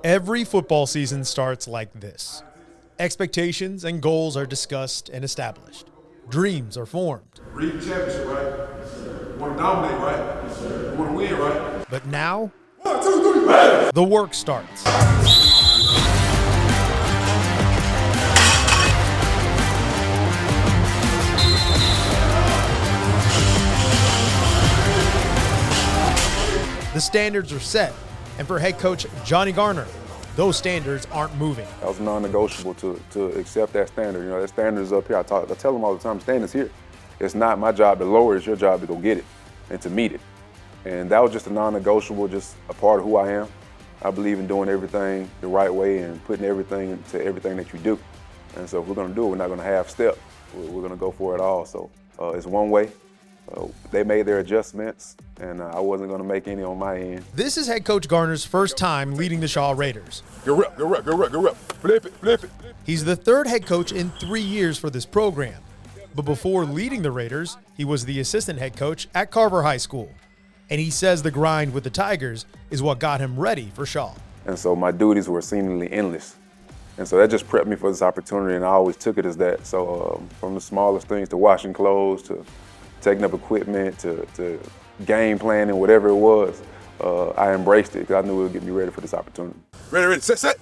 Every football season starts like this. Expectations and goals are discussed and established. Dreams are formed. Read the championship, right? Yes, sir. You want to dominate, right? Yes, sir. You want to win, right? But now, 1, 2, 3, ready! The work starts. The standards are set, and for head coach Johnny Garner, those standards aren't moving. That was non-negotiable to accept that standard. You know, that standard is up here. I tell them all the time, standard's here. It's not my job to lower it, it's your job to go get it and to meet it. And that was just a non-negotiable, just a part of who I am. I believe in doing everything the right way and putting everything into everything that you do. And so if we're gonna do it, we're not gonna half step. We're gonna go for it all. So it's one way. They made their adjustments, and I wasn't going to make any on my end. This is head coach Garner's first time leading the Shaw Raiders. Go rep, go rep, go rep, go rep. Flip it, flip it. He's the third head coach in 3 years for this program. But before leading the Raiders, he was the assistant head coach at Carver High School. And he says the grind with the Tigers is what got him ready for Shaw. And so my duties were seemingly endless. And so that just prepped me for this opportunity, and I always took it as that. So from the smallest things to washing clothes to taking up equipment to game planning, whatever it was, I embraced it because I knew it would get me ready for this opportunity. Ready, set.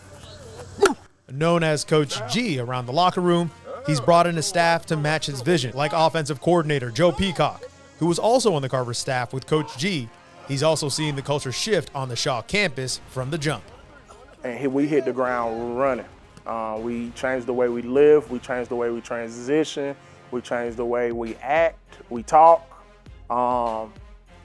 Move. Known as Coach G around the locker room, he's brought in a staff to match his vision, like offensive coordinator Joe Peacock, who was also on the Carver staff with Coach G. He's also seen the culture shift on the Shaw campus from the jump. And we hit the ground running. We changed the way we live, we changed the way we transition, we changed the way we act, we talk,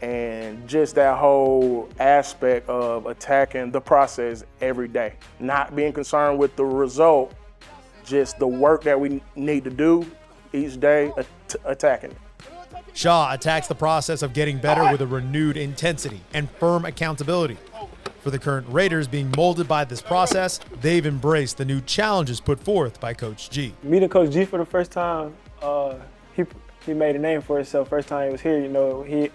and just that whole aspect of attacking the process every day. Not being concerned with the result, just the work that we need to do each day, attacking it. Shaw attacks the process of getting better with a renewed intensity and firm accountability. For the current Raiders being molded by this process, they've embraced the new challenges put forth by Coach G. Meeting Coach G for the first time, he made a name for himself. First time he was here, you know, he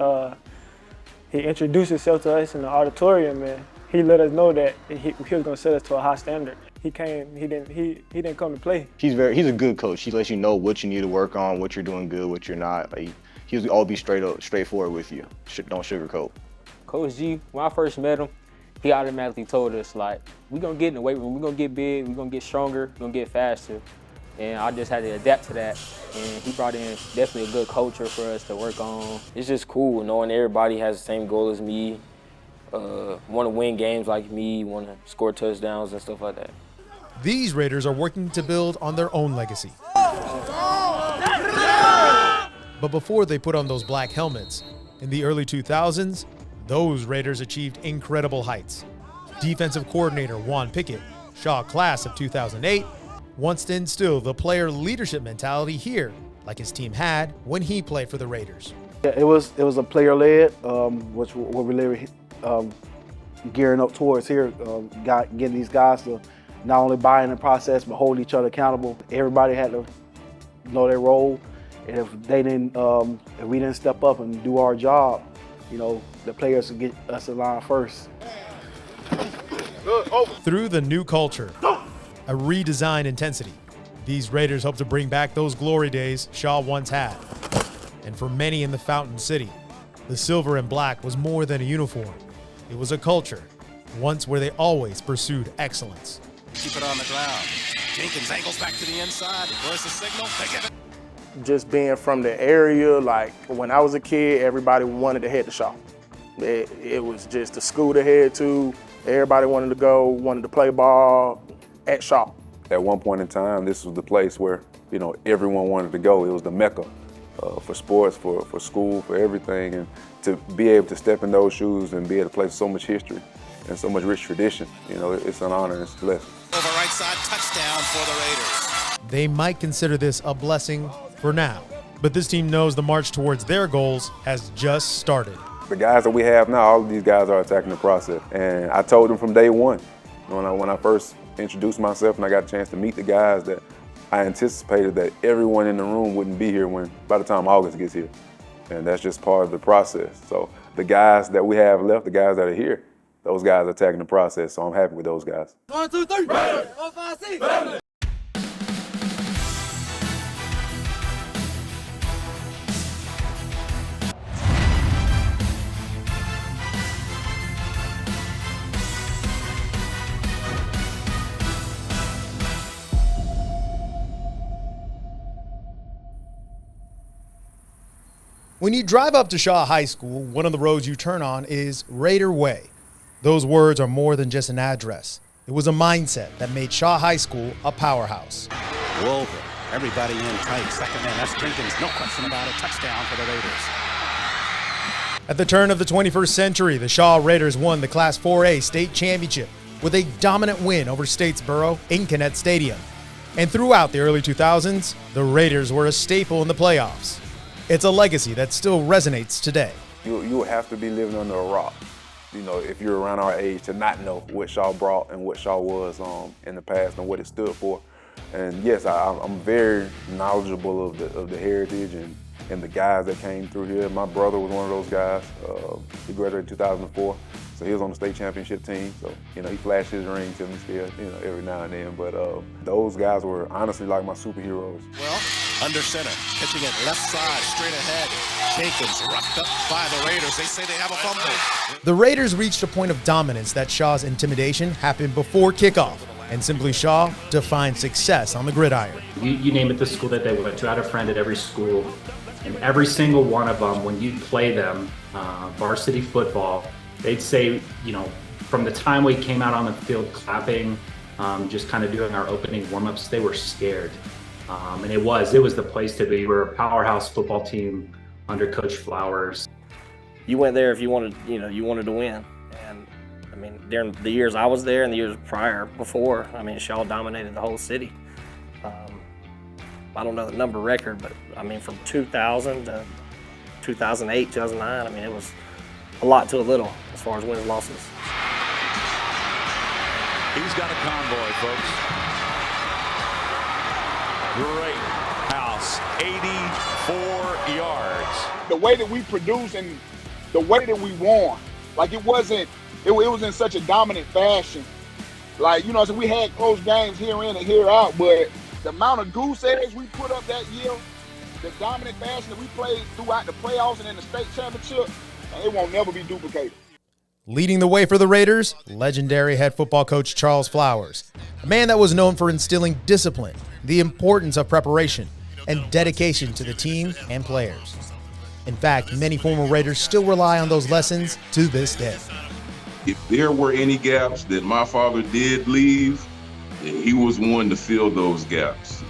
introduced himself to us in the auditorium, and he let us know that he was going to set us to a high standard. He came, he didn't come to play. He's a good coach. He lets you know what you need to work on, what you're doing good, what you're not. Like, he'll all be straightforward with you. Don't sugarcoat. Coach G, when I first met him, he automatically told us, like, we're going to get in the weight room, we're going to get big, we're going to get stronger, we're going to get faster. And I just had to adapt to that. And he brought in definitely a good culture for us to work on. It's just cool knowing everybody has the same goal as me, want to win games like me, want to score touchdowns and stuff like that. These Raiders are working to build on their own legacy. But before they put on those black helmets, in the early 2000s, those Raiders achieved incredible heights. Defensive coordinator Juan Pickett, Shaw class of 2008, wants to instill the player leadership mentality here, like his team had when he played for the Raiders. Yeah, it was a player-led, which what we really gearing up towards here, getting these guys to not only buy in the process but hold each other accountable. Everybody had to know their role, and if we didn't step up and do our job, you know, the players would get us in line first. Through the new culture, a redesigned intensity, these Raiders hope to bring back those glory days Shaw once had. And for many in the Fountain City, the silver and black was more than a uniform. It was a culture, once where they always pursued excellence. Keep it on the ground. Jenkins angles back to the inside. Where's the signal? They get it. Just being from the area, like when I was a kid, everybody wanted to head to Shaw. It was just the school to head to. Everybody wanted to go, wanted to play ball at Shaw. At one point in time, this was the place where, you know, everyone wanted to go. It was the mecca for sports, for school, for everything. And to be able to step in those shoes and be at a place with so much history and so much rich tradition, you know, it's an honor and it's a blessing. Over right side, touchdown for the Raiders. They might consider this a blessing for now, but this team knows the march towards their goals has just started. The guys that we have now, all of these guys are attacking the process. And I told them from day one, when I first introduced myself and I got a chance to meet the guys, that I anticipated that everyone in the room wouldn't be here by the time August gets here. And that's just part of the process. So the guys that we have left, the guys that are here, those guys attacking the process, so I'm happy with those guys. 1, 2, 3. Raiders. 1, 5, 6. Raiders. When you drive up to Shaw High School, one of the roads you turn on is Raider Way. Those words are more than just an address. It was a mindset that made Shaw High School a powerhouse. Wolver, everybody in tight. Second man, that's Jenkins. No question about it. Touchdown for the Raiders. At the turn of the 21st century, the Shaw Raiders won the Class 4A state championship with a dominant win over Statesboro in Kinnett Stadium. And throughout the early 2000s, the Raiders were a staple in the playoffs. It's a legacy that still resonates today. You would have to be living under a rock, if you're around our age, to not know what Shaw brought and what Shaw was in the past and what it stood for. And yes, I'm very knowledgeable of the heritage and the guys that came through here. My brother was one of those guys. He graduated in 2004, so he was on the state championship team. So he flashed his ring to me still, every now and then. But those guys were honestly like my superheroes. Well, under center, pitching it left side, straight ahead. Jenkins roughed up by the Raiders. They say they have a fumble. The Raiders reached a point of dominance that Shaw's intimidation happened before kickoff, and Simply Shaw defined success on the gridiron. You name it, the school that they went to. I had a friend at every school, and every single one of them, when you'd play them, varsity football, they'd say, from the time we came out on the field clapping, just kind of doing our opening warm-ups, they were scared. And it was the place to be. We're a powerhouse football team under Coach Flowers. You went there if you wanted to win. And I mean, during the years I was there and the years before, Shaw dominated the whole city. I don't know the number record, but from 2000 to 2008, 2009, it was a lot to a little as far as wins and losses. He's got a convoy, folks. Great house, 84 yards. The way that we produce and the way that we won, it was in such a dominant fashion. So we had close games here in and here out, but the amount of goose eggs we put up that year, the dominant fashion that we played throughout the playoffs and in the state championship, it won't never be duplicated. Leading the way for the Raiders, legendary head football coach Charles Flowers, a man that was known for instilling discipline, the importance of preparation, and dedication to the team and players. In fact, many former Raiders still rely on those lessons to this day. If there were any gaps that my father did leave, he was one to fill those gaps.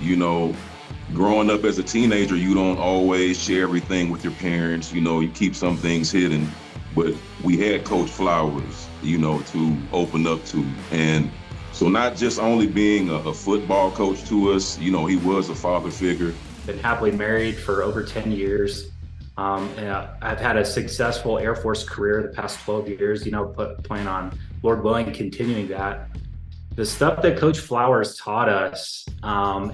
Growing up as a teenager, you don't always share everything with your parents. You keep some things hidden. But we had Coach Flowers, to open up to. And so not just only being a football coach to us, he was a father figure. Been happily married for over 10 years. And I've had a successful Air Force career the past 12 years, plan on, Lord willing, continuing that. The stuff that Coach Flowers taught us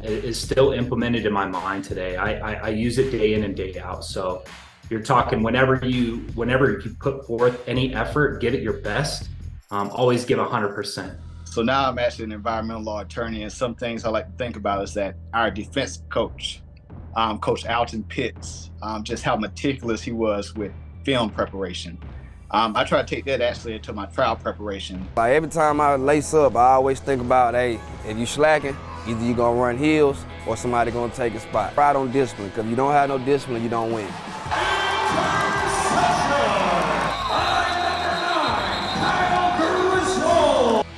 is still implemented in my mind today. I use it day in and day out. So you're talking whenever you put forth any effort, give it your best, always give 100%. So now I'm actually an environmental law attorney, and some things I like to think about is that our defense coach, Coach Alton Pitts, just how meticulous he was with film preparation. I try to take that actually into my trial preparation. Every time I lace up, I always think about, hey, if you slacking, either you're gonna run heels or somebody gonna take a spot. Pride on discipline, because if you don't have no discipline, you don't win.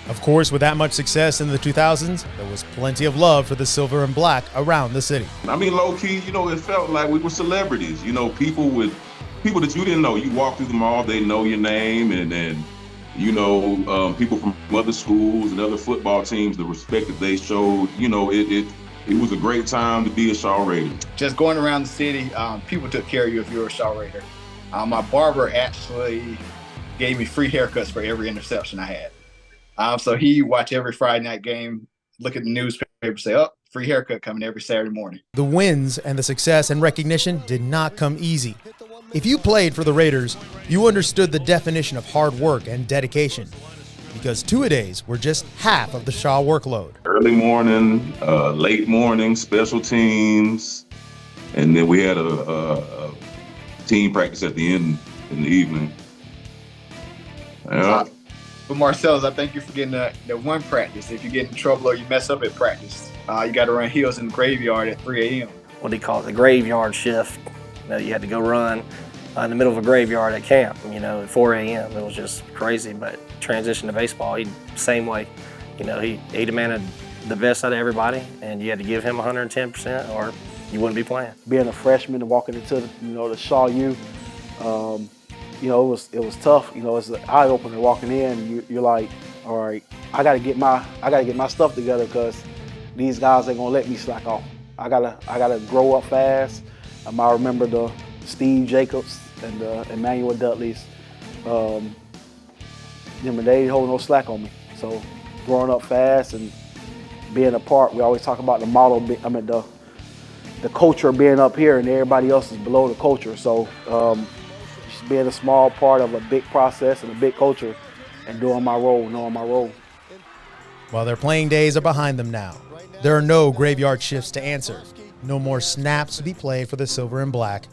Of course, with that much success in the 2000s, there was plenty of love for the silver and black around the city. Low key, it felt like we were celebrities. People that you didn't know. You walk through the mall, they know your name, and people from other schools and other football teams, the respect that they showed. It was a great time to be a Shaw Raider. Just going around the city, people took care of you if you were a Shaw Raider. My barber actually gave me free haircuts for every interception I had. So he watched every Friday night game, look at the newspaper, say, oh, free haircut coming every Saturday morning. The wins and the success and recognition did not come easy. If you played for the Raiders, you understood the definition of hard work and dedication, because two-a-days were just half of the Shaw workload. Early morning, late morning, special teams, and then we had a team practice at the end in the evening. Yeah. But Marcellus, I thank you for getting the one practice. If you get in trouble or you mess up at practice, you got to run hills in the graveyard at 3 a.m. What do you call it? The graveyard shift. You had to go run in the middle of a graveyard at camp, at 4 a.m. It was just crazy, but transition to baseball, same way. He demanded the best out of everybody, and you had to give him 110% or you wouldn't be playing. Being a freshman and walking into the Shaw U, it was tough. It's an eye opener walking in. You're like, all right, I gotta get my stuff together because these guys ain't gonna let me slack off. I gotta grow up fast. I remember the Steve Jacobs and the Emmanuel Dudleys. They didn't hold no slack on me. So growing up fast and being a part, we always talk about the model. The culture being up here and everybody else is below the culture. So just being a small part of a big process and a big culture and doing my role, knowing my role. While their playing days are behind them now, there are no graveyard shifts to answer. No more snaps to be played for the silver and black.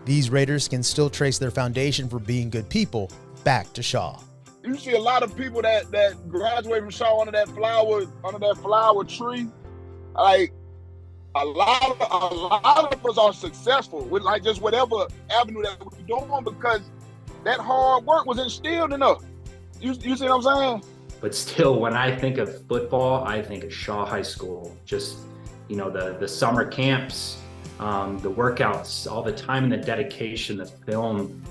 These Raiders can still trace their foundation for being good people back to Shaw. You see a lot of people that graduate from Shaw under that flower tree. Like a lot of us are successful with like just whatever avenue that we're doing because that hard work was instilled in us. You see what I'm saying? But still, when I think of football, I think of Shaw High School. Just, the summer camps, the workouts, all the time and the dedication, the film.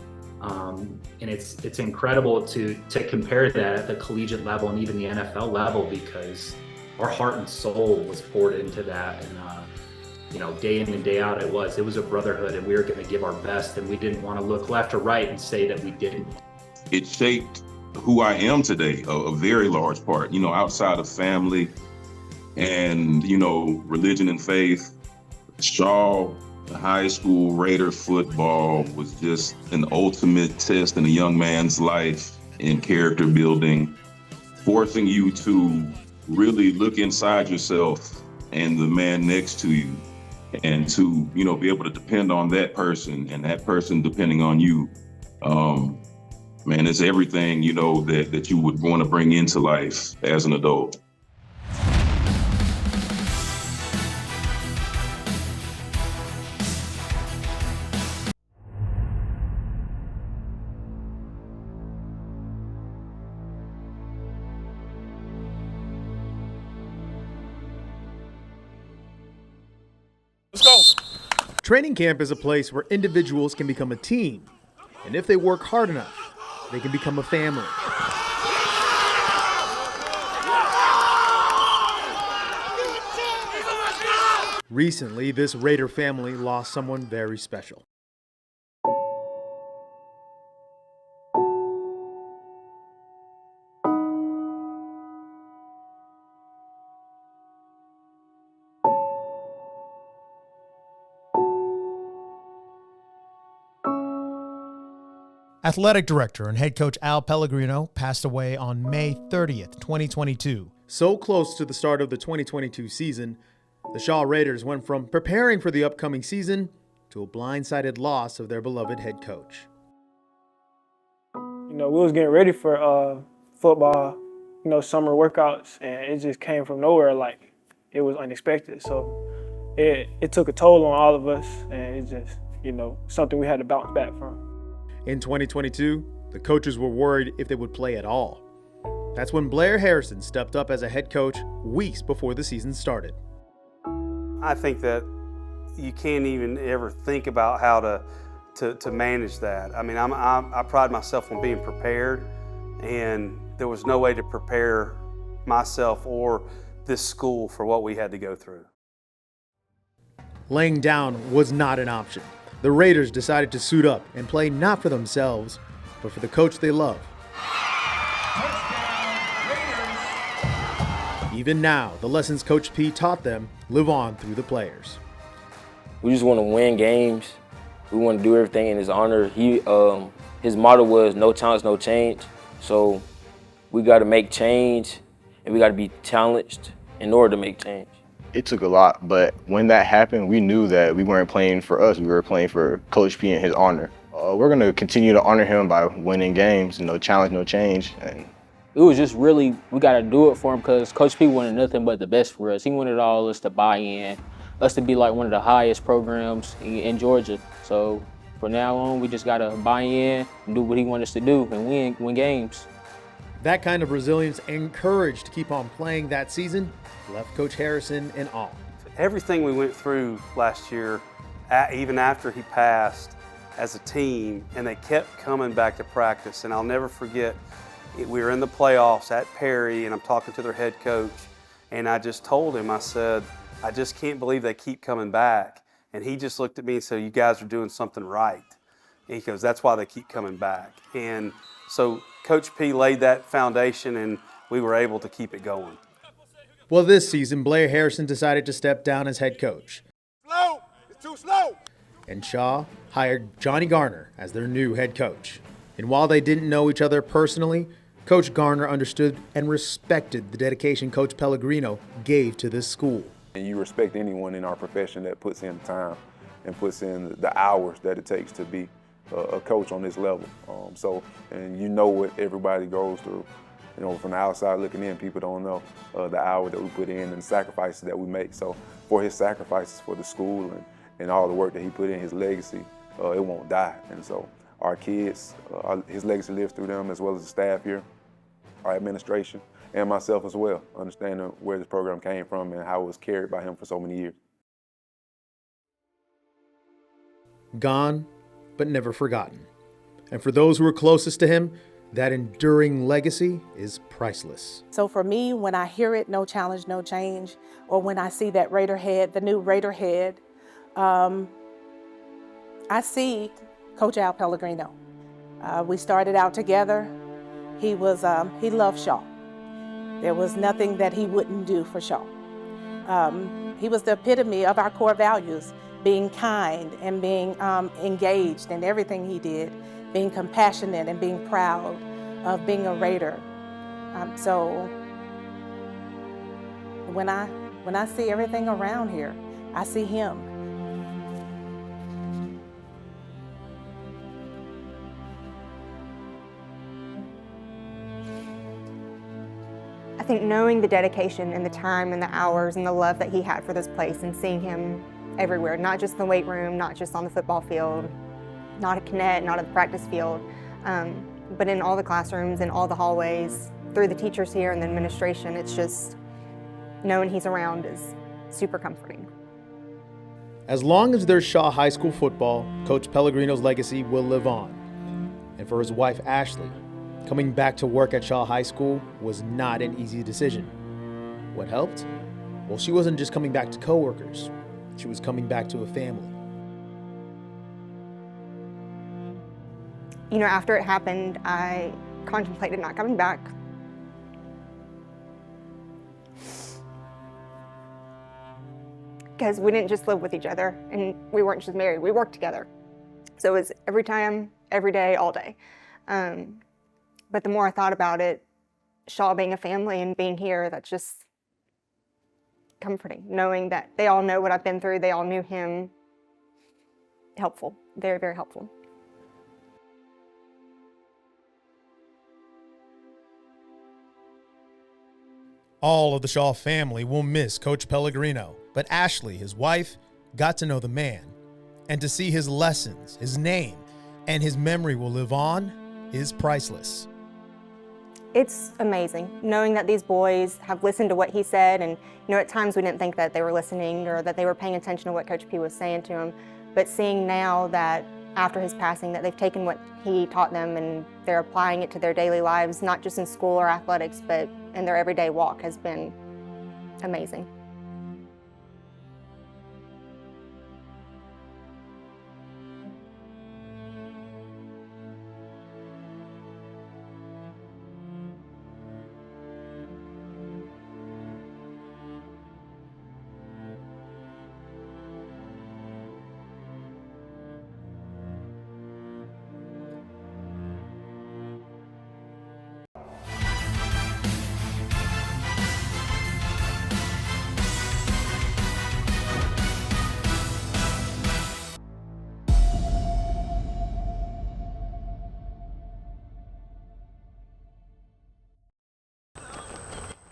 And it's incredible to compare that at the collegiate level and even the NFL level because our heart and soul was poured into that. And, day in and day out, it was a brotherhood and we were going to give our best and we didn't want to look left or right and say that we didn't. It shaped who I am today, a very large part, outside of family and, religion and faith. Shaw High School Raider football was just an ultimate test in a young man's life in character building, forcing you to really look inside yourself and the man next to you and to, be able to depend on that person and that person depending on you. Man, it's everything, that you would want to bring into life as an adult. Let's go. Training camp is a place where individuals can become a team. And if they work hard enough, they can become a family. Recently, this Raider family lost someone very special. Athletic director and head coach Al Pellegrino passed away on May 30th, 2022. So close to the start of the 2022 season, the Shaw Raiders went from preparing for the upcoming season to a blindsided loss of their beloved head coach. We was getting ready for football, summer workouts, and it just came from nowhere. Like it was unexpected. So it took a toll on all of us, and it's just something we had to bounce back from. In 2022, the coaches were worried if they would play at all. That's when Blair Harrison stepped up as a head coach weeks before the season started. I think that you can't even ever think about how to manage that. I mean, I pride myself on being prepared, and there was no way to prepare myself or this school for what we had to go through. Laying down was not an option. The Raiders decided to suit up and play not for themselves, but for the coach they love. Even now, the lessons Coach P taught them live on through the players. We just want to win games We want to do everything in his honor. His motto was no challenge, no change. So we got to make change, and we got to be challenged in order to make change. It took a lot, but when that happened, we knew that we weren't playing for us. We were playing for Coach P and his honor. We're going to continue to honor him by winning games, challenge, no change. And it was just really, we got to do it for him because Coach P wanted nothing but the best for us. He wanted all us to buy in, us to be like one of the highest programs in Georgia. So from now on, we just got to buy in and do what he wanted us to do and win games. That kind of resilience and courage to keep on playing that season left Coach Harrison in awe. Everything we went through last year, even after he passed, as a team, and they kept coming back to practice. And I'll never forget, we were in the playoffs at Perry, and I'm talking to their head coach, and I just told him, I said, I just can't believe they keep coming back. And he just looked at me and said, you guys are doing something right. And he goes, that's why they keep coming back. And so Coach P laid that foundation, and we were able to keep it going. Well, this season, Blair Harrison decided to step down as head coach. Slow! It's too slow! And Shaw hired Johnny Garner as their new head coach. And while they didn't know each other personally, Coach Garner understood and respected the dedication Coach Pellegrino gave to this school. And you respect anyone in our profession that puts in the time and puts in the hours that it takes to be a coach on this level. And you know what everybody goes through. From the outside looking in, people don't know the hour that we put in and the sacrifices that we make. So for his sacrifices for the school and all the work that he put in, his legacy, it won't die. And so our kids, his legacy lives through them, as well as the staff here, our administration, and myself as well, understanding where this program came from and how it was carried by him for so many years. Gone, but never forgotten. And for those who are closest to him, that enduring legacy is priceless. So for me, when I hear it, no challenge, no change, or when I see that Raider head, the new Raider head, I see Coach Al Pellegrino. We started out together. He loved Shaw. There was nothing that he wouldn't do for Shaw. He was the epitome of our core values, being kind and being engaged in everything he did, being compassionate and being proud of being a Raider. So when I see everything around here, I see him. I think knowing the dedication and the time and the hours and the love that he had for this place and seeing him everywhere, not just in the weight room, not just on the football field, not at Connect, not at the practice field, but in all the classrooms, in all the hallways, through the teachers here and the administration. It's just knowing he's around is super comforting. As long as there's Shaw High School football, Coach Pellegrino's legacy will live on. And for his wife, Ashley, coming back to work at Shaw High School was not an easy decision. What helped? Well, she wasn't just coming back to coworkers. She was coming back to a family. After it happened, I contemplated not coming back. Because we didn't just live with each other, and we weren't just married, we worked together. So it was every time, every day, all day. But the more I thought about it, Shaw being a family and being here, that's just comforting. Knowing that they all know what I've been through, they all knew him. Helpful, very, very helpful. All of the Shaw family will miss Coach Pellegrino, but Ashley, his wife, got to know the man. And to see his lessons, his name, and his memory will live on is priceless. It's amazing knowing that these boys have listened to what he said, and at times we didn't think that they were listening or that they were paying attention to what Coach P was saying to them, but seeing now that after his passing that they've taken what he taught them and they're applying it to their daily lives, not just in school or athletics, but in their everyday walk, has been amazing.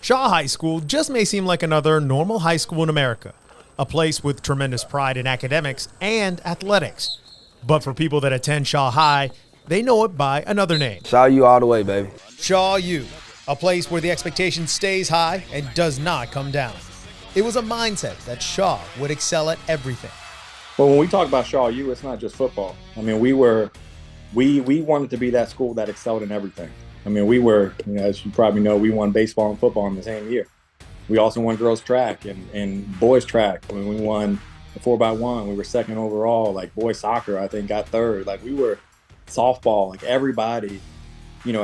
Shaw High School just may seem like another normal high school in America, a place with tremendous pride in academics and athletics. But for people that attend Shaw High, they know it by another name. Shaw U all the way, baby. Shaw U, a place where the expectation stays high and does not come down. It was a mindset that Shaw would excel at everything. Well, when we talk about Shaw U, it's not just football. I mean, we wanted to be that school that excelled in everything. I mean, we were, as you probably know, we won baseball and football in the same year. We also won girls track and boys track. When we won the 4x1, we were second overall. Like boys soccer, I think got third. Like we were softball. Like everybody,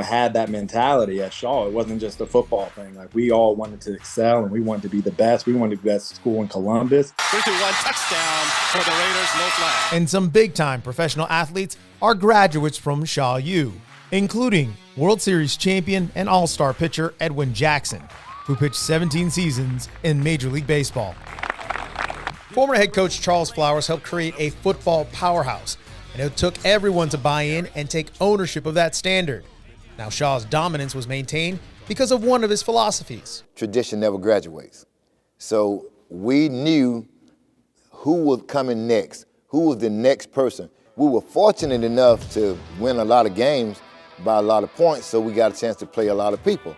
had that mentality at Shaw. It wasn't just a football thing. Like we all wanted to excel and we wanted to be the best. We wanted to be the best school in Columbus. 3-1 touchdown for the Raiders, no flag. And some big-time professional athletes are graduates from Shaw U, including World Series champion and all-star pitcher Edwin Jackson, who pitched 17 seasons in Major League Baseball. Former head coach Charles Flowers helped create a football powerhouse, and it took everyone to buy in and take ownership of that standard. Now Shaw's dominance was maintained because of one of his philosophies. Tradition never graduates. So we knew who was coming next, who was the next person. We were fortunate enough to win a lot of games by a lot of points, so we got a chance to play a lot of people.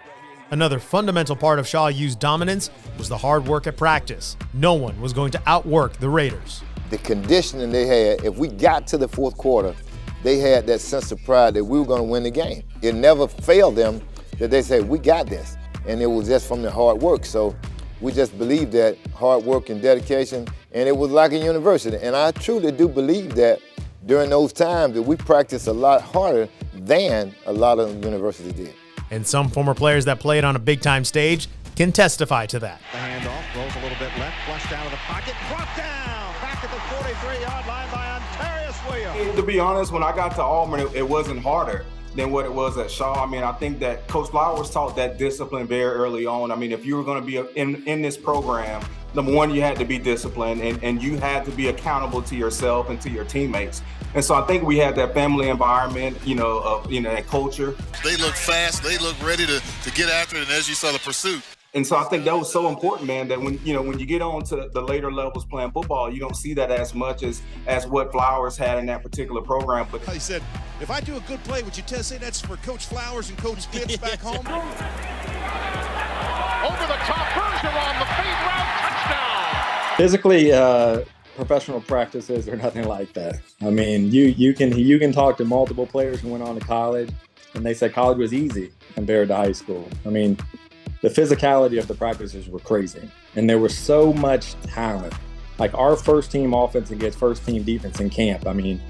Another fundamental part of Shaw U's dominance was the hard work at practice. No one was going to outwork the Raiders. The conditioning they had, if we got to the fourth quarter, they had that sense of pride that we were going to win the game. It never failed them that they said, we got this. And it was just from the hard work. So we just believed that hard work and dedication, and it was like a university. And I truly do believe that during those times that we practiced a lot harder than a lot of universities did. And some former players that played on a big-time stage can testify to that. The handoff rolls a little bit left, flushed out of the pocket, brought down back at the 43-yard line by Ontarius Williams. To be honest, when I got to Auburn, it wasn't harder than what it was at Shaw. I mean, I think that Coach Flowers taught that discipline very early on. I mean, if you were going to be in this program, number one, you had to be disciplined and you had to be accountable to yourself and to your teammates. And so I think we had that family environment, that culture. They look fast. They look ready to get after it. And as you saw, the pursuit. And so I think that was so important, man, that when you get on to the later levels playing football, you don't see that as much as what Flowers had in that particular program. But he said, if I do a good play, would you say that's for Coach Flowers and Coach Pitts back home? Over the top, Bergeron, the fade route, touchdown. Physically, professional practices are nothing like that. I mean, you can talk to multiple players who went on to college, and they said college was easy compared to high school. I mean, the physicality of the practices were crazy, and there was so much talent. Like our first team offense against first team defense in camp. I mean,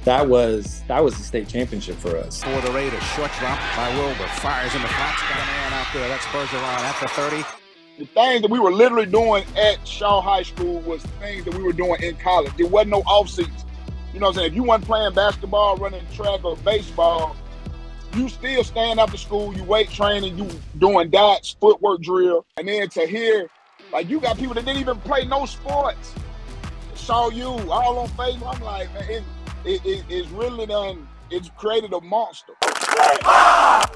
that was the state championship for us. For the Raiders, short drop by Wilbur, fires in the flats, got a man out there. That's Bergeron at the 30. The things that we were literally doing at Shaw High School was things that we were doing in college. There wasn't no off season. You know what I'm saying? If you weren't playing basketball, running track, or baseball, you still stand after school, you weight training, you doing diets, footwork drill. And then to hear, like, you got people that didn't even play no sports. Saw you all on Facebook. I'm like, man, it's really done, it's created a monster.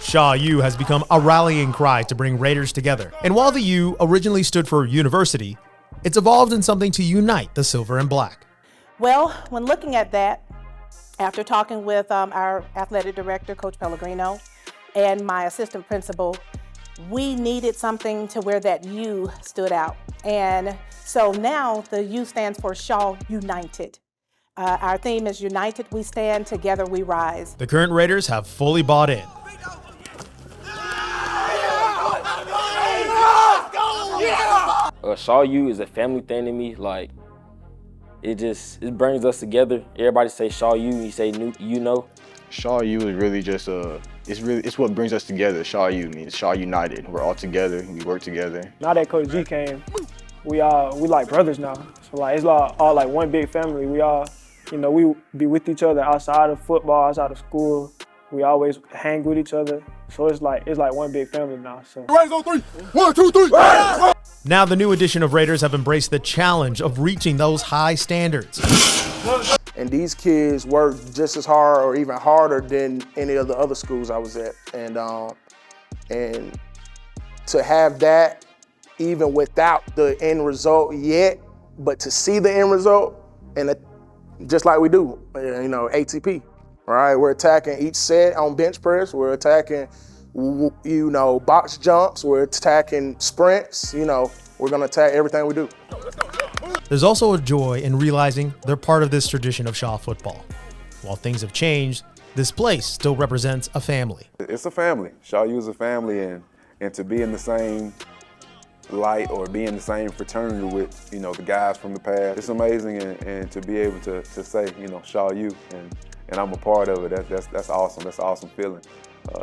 Shaw U has become a rallying cry to bring Raiders together. And while the U originally stood for university, it's evolved in something to unite the silver and black. Well, when looking at that, after talking with our athletic director, Coach Pellegrino, and my assistant principal, we needed something to where that U stood out. And so now the U stands for Shaw United. Our theme is United We Stand, Together We Rise. The current Raiders have fully bought in. Shaw U is a family thing to me. Like, it brings us together. Everybody say Shaw U, you say Shaw U is really just it's what brings us together. Shaw U means Shaw United. We're all together. We work together. Now that Coach G came, we like brothers now. So like it's all like one big family. We all, we be with each other outside of football, outside of school. We always hang with each other. So it's like one big family now. So. Raiders on 3. 1, 2, 3. Now the new edition of Raiders have embraced the challenge of reaching those high standards. And these kids work just as hard or even harder than any of the other schools I was at. And to have that even without the end result yet, but to see the end result, and just like we do, ATP, right? We're attacking each set on bench press. We're attacking, box jumps. We're attacking sprints. We're gonna attack everything we do. There's also a joy in realizing they're part of this tradition of Shaw football. While things have changed, this place still represents a family. It's a family. Shaw U is a family, and to be in the same light or be in the same fraternity with, the guys from the past, it's amazing, and to be able to say, Shaw U, and I'm a part of it, that's awesome. That's an awesome feeling.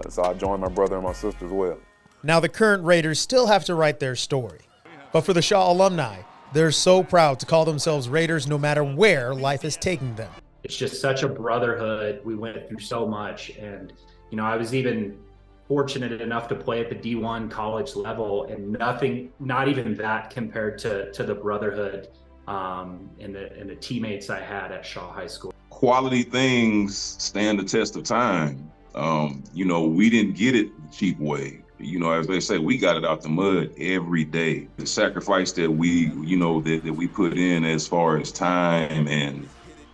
So I joined my brother and my sister as well. Now the current Raiders still have to write their story, but for the Shaw alumni, they're so proud to call themselves Raiders no matter where life is taking them. It's just such a brotherhood. We went through so much, and I was even fortunate enough to play at the D1 college level, and not even that compared to the brotherhood and the teammates I had at Shaw High School. Quality things stand the test of time. We didn't get it the cheap way. As they say, we got it out the mud every day. The sacrifice that we, that we put in as far as time and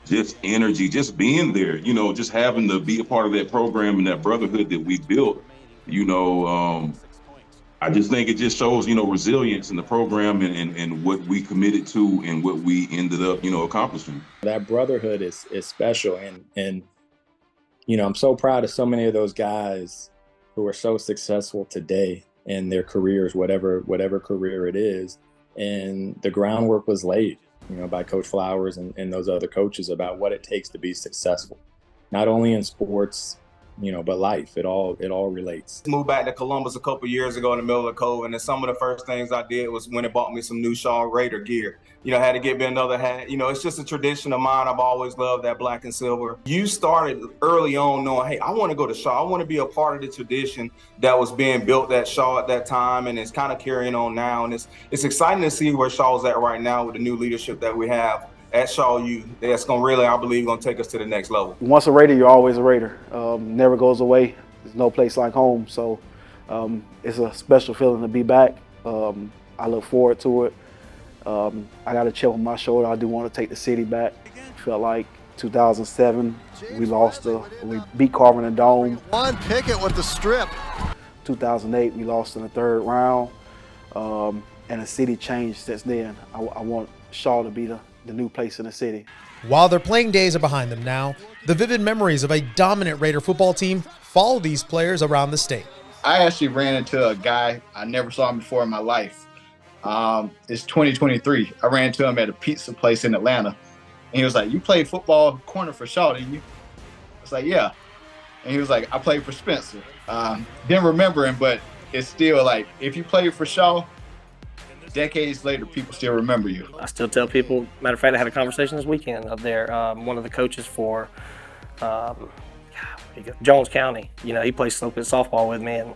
just energy, just being there, just having to be a part of that program and that brotherhood that we built, I just think it just shows, resilience in the program and what we committed to and what we ended up, accomplishing. That brotherhood is special. And I'm so proud of so many of those guys who are so successful today in their careers, whatever career it is. And the groundwork was laid, by Coach Flowers and those other coaches about what it takes to be successful, not only in sports, but life. It all relates. Moved back to Columbus a couple years ago in the middle of COVID, and some of the first things I did was when it bought me some new Shaw Raider gear. Had to get me another hat. It's just a tradition of mine. I've always loved that black and silver. You started early on knowing, hey, I want to go to Shaw. I want to be a part of the tradition that was being built at Shaw at that time, and it's kind of carrying on now. And it's exciting to see where Shaw's at right now with the new leadership that we have at Shaw U. That's going to really, I believe, going to take us to the next level. Once a Raider, you're always a Raider. Never goes away. There's no place like home. So it's a special feeling to be back. I look forward to it. I got a chip on my shoulder. I do want to take the city back. Felt like 2007, we beat Carver in the Dome. Juan Pickett with the strip. 2008, we lost in the third round. And the city changed since then. I want Shaw to be the new place in the city. While their playing days are behind them now, the vivid memories of a dominant Raider football team follow these players around the state. I actually ran into a guy I never saw him before in my life. It's 2023. I ran into him at a pizza place in Atlanta. And he was like, "You played football corner for Shaw, didn't you?" I was like, "Yeah." And he was like, "I played for Spencer." Didn't remember him, but it's still like, if you played for Shaw, decades later, people still remember you. I still tell people, matter of fact, I had a conversation this weekend up there. One of the coaches for Jones County, he plays softball with me, and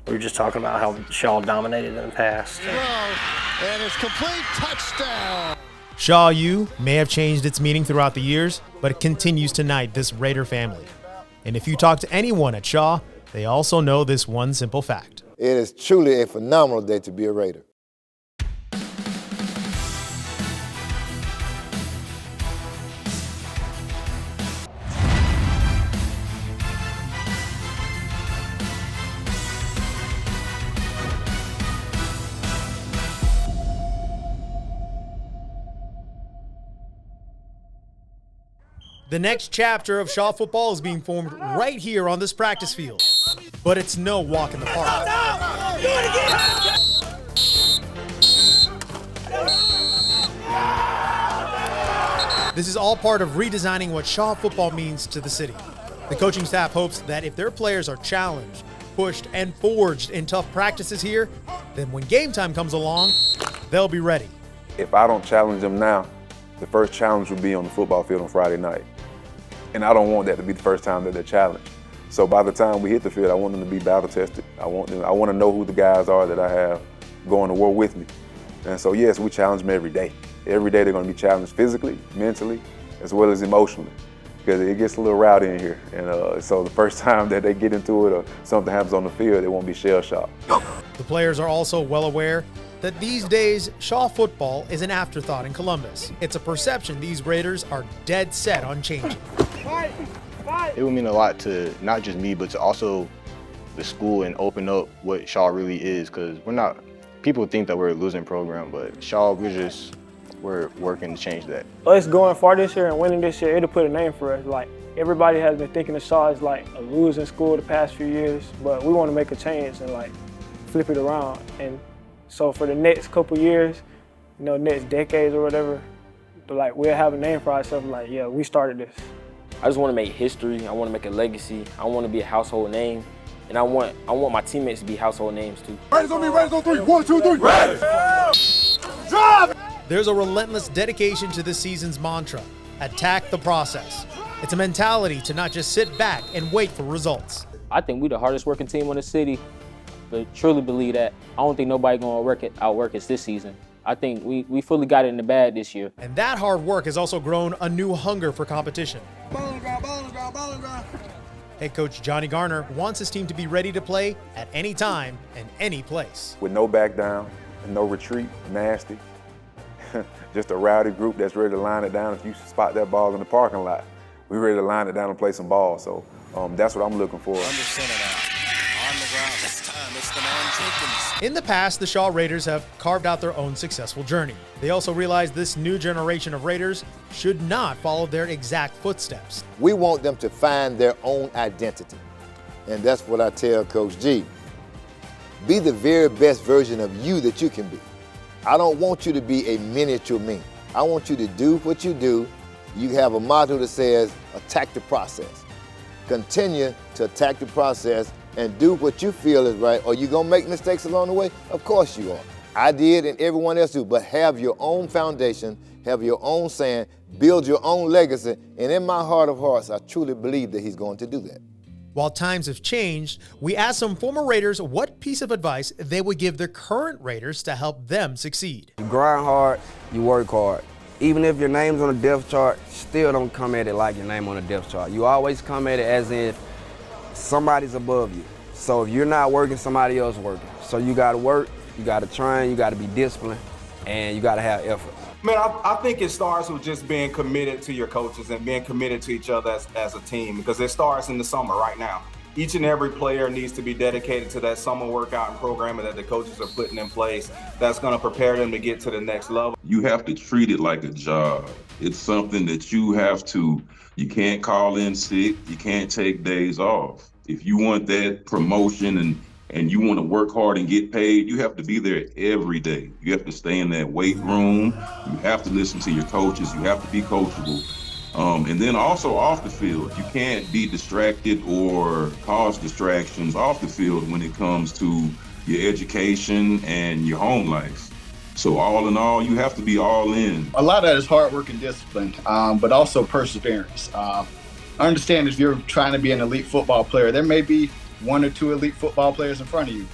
we were just talking about how Shaw dominated in the past. And it's complete, touchdown. Shaw U may have changed its meaning throughout the years, but it continues to unite this Raider family. And if you talk to anyone at Shaw, they also know this one simple fact. It is truly a phenomenal day to be a Raider. The next chapter of Shaw football is being formed right here on this practice field. But it's no walk in the park. Do it again! This is all part of redesigning what Shaw football means to the city. The coaching staff hopes that if their players are challenged, pushed, and forged in tough practices here, then when game time comes along, they'll be ready. If I don't challenge them now, the first challenge will be on the football field on Friday night. And I don't want that to be the first time that they're challenged. So by the time we hit the field, I want them to be battle tested. I want to know who the guys are that I have going to war with me. And so yes, we challenge them every day. Every day they're going to be challenged physically, mentally, as well as emotionally. because it gets a little rowdy in here. And so the first time that they get into it or something happens on the field, they won't be shell-shocked. The players are also well aware that these days, Shaw football is an afterthought in Columbus. It's a perception these Raiders are dead set on changing. It would mean a lot to not just me, but to also the school and open up what Shaw really is, because people think that we're a losing program, but Shaw, we're working to change that. Us going far this year and winning this year, it'll put a name for us. Like, everybody has been thinking of Shaw as like a losing school the past few years, but we want to make a change and like flip it around. And so for the next couple years, next decades or whatever, like we'll have a name for ourselves. Like, yeah, we started this. I just want to make history. I want to make a legacy. I want to be a household name, and I want my teammates to be household names too. Raiders on me, Raiders on 3. 1, 2, 3. Raiders! Drive! There's a relentless dedication to this season's mantra: attack the process. It's a mentality to not just sit back and wait for results. I think we're the hardest working team in the city. But truly believe that. I don't think nobody gonna outwork us this season. I think we fully got it in the bag this year. And that hard work has also grown a new hunger for competition. Head coach Johnny Garner wants his team to be ready to play at any time and any place. With no back down, no retreat, nasty. Just a rowdy group that's ready to line it down. If you spot that ball in the parking lot, we're ready to line it down and play some ball. So that's what I'm looking for. Under center now. On the ground. This time it's the man Jenkins. In the past, the Shaw Raiders have carved out their own successful journey. They also realize this new generation of Raiders should not follow their exact footsteps. We want them to find their own identity. And that's what I tell Coach G. Be the very best version of you that you can be. I don't want you to be a miniature me. I want you to do what you do. You have a motto that says, attack the process. Continue to attack the process and do what you feel is right. Are you gonna make mistakes along the way? Of course you are. I did and everyone else do, but have your own foundation, have your own saying, build your own legacy, and in my heart of hearts, I truly believe that he's going to do that. While times have changed, we asked some former Raiders what piece of advice they would give their current Raiders to help them succeed. You grind hard, you work hard. Even if your name's on the depth chart, still don't come at it like your name on the depth chart. You always come at it as if somebody's above you. So if you're not working, somebody else working. So you gotta work, you gotta train, you gotta be disciplined, and you gotta have effort. Man, I think it starts with just being committed to your coaches and being committed to each other as a team, because it starts in the summer right now. Each and every player needs to be dedicated to that summer workout and programming that the coaches are putting in place that's going to prepare them to get to the next level. You have to treat it like a job. It's something that you can't call in sick, you can't take days off. If you want that promotion and you want to work hard and get paid, you have to be there every day. You have to stay in that weight room. You have to listen to your coaches. You have to be coachable. And then also off the field, you can't be distracted or cause distractions off the field when it comes to your education and your home life. So all in all, you have to be all in. A lot of that is hard work and discipline, but also perseverance. I understand if you're trying to be an elite football player, there may be 1 or 2 elite football players in front of you,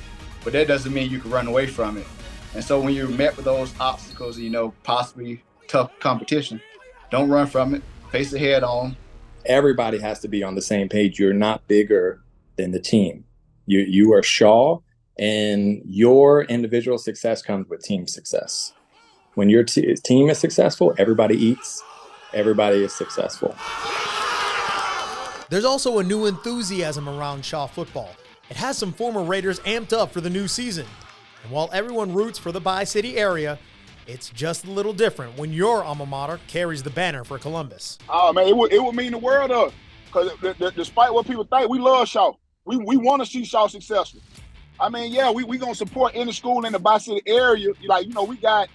but that doesn't mean you can run away from it. And so when you're met with those obstacles, possibly tough competition, don't run from it, face it head on. Everybody has to be on the same page. You're not bigger than the team. You are Shaw, and your individual success comes with team success. When your team is successful, everybody eats, everybody is successful. There's also a new enthusiasm around Shaw football. It has some former Raiders amped up for the new season. And while everyone roots for the Bi-City area, it's just a little different when your alma mater carries the banner for Columbus. Oh, man, it would mean the world of, because despite what people think, we love Shaw. We want to see Shaw successful. I mean, yeah, we going to support any school in the Bi-City area. We got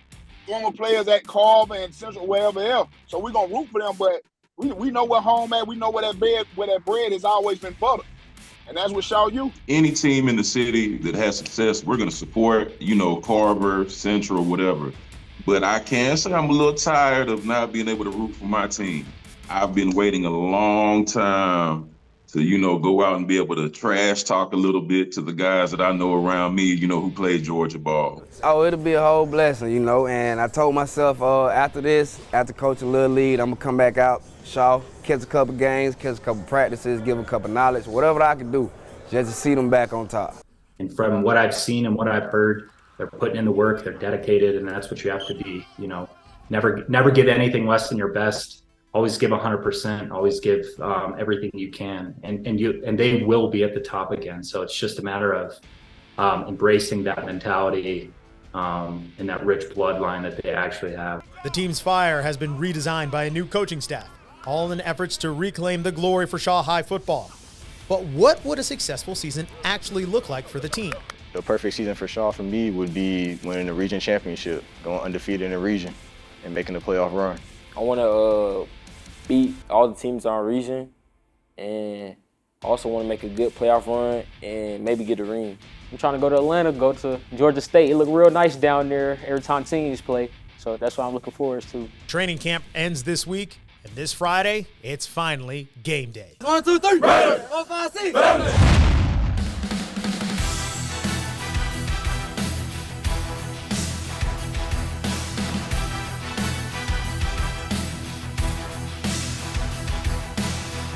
former players at Carver and Central, wherever else. So we're going to root for them, but we know where home at. We know where that bread has always been buttered. And that's what Shaw U. Any team in the city that has success, we're going to support, Carver, Central, whatever. But I can say I'm a little tired of not being able to root for my team. I've been waiting a long time to, go out and be able to trash talk a little bit to the guys that I know around me, who play Georgia ball. Oh, it'll be a whole blessing, and I told myself after coaching Little League, I'm gonna come back out, Shaw, catch a couple games, catch a couple practices, give them a couple knowledge, whatever I can do, just to see them back on top. And from what I've seen and what I've heard, they're putting in the work, they're dedicated, and that's what you have to be, Never give anything less than your best. Always give 100%. Always give everything you can, and they will be at the top again. So it's just a matter of embracing that mentality and that rich bloodline that they actually have. The team's fire has been redesigned by a new coaching staff, all in efforts to reclaim the glory for Shaw High football. But what would a successful season actually look like for the team? The perfect season for Shaw for me would be winning the region championship, going undefeated in the region, and making the playoff run. I want to beat all the teams in our region, and also want to make a good playoff run and maybe get a ring. I'm trying to go to Atlanta, go to Georgia State. It look real nice down there every time teams play. So that's what I'm looking forward to. Training camp ends this week, and this Friday, it's finally game day. 1, 2, 3. Raiders! 1, 5, 6.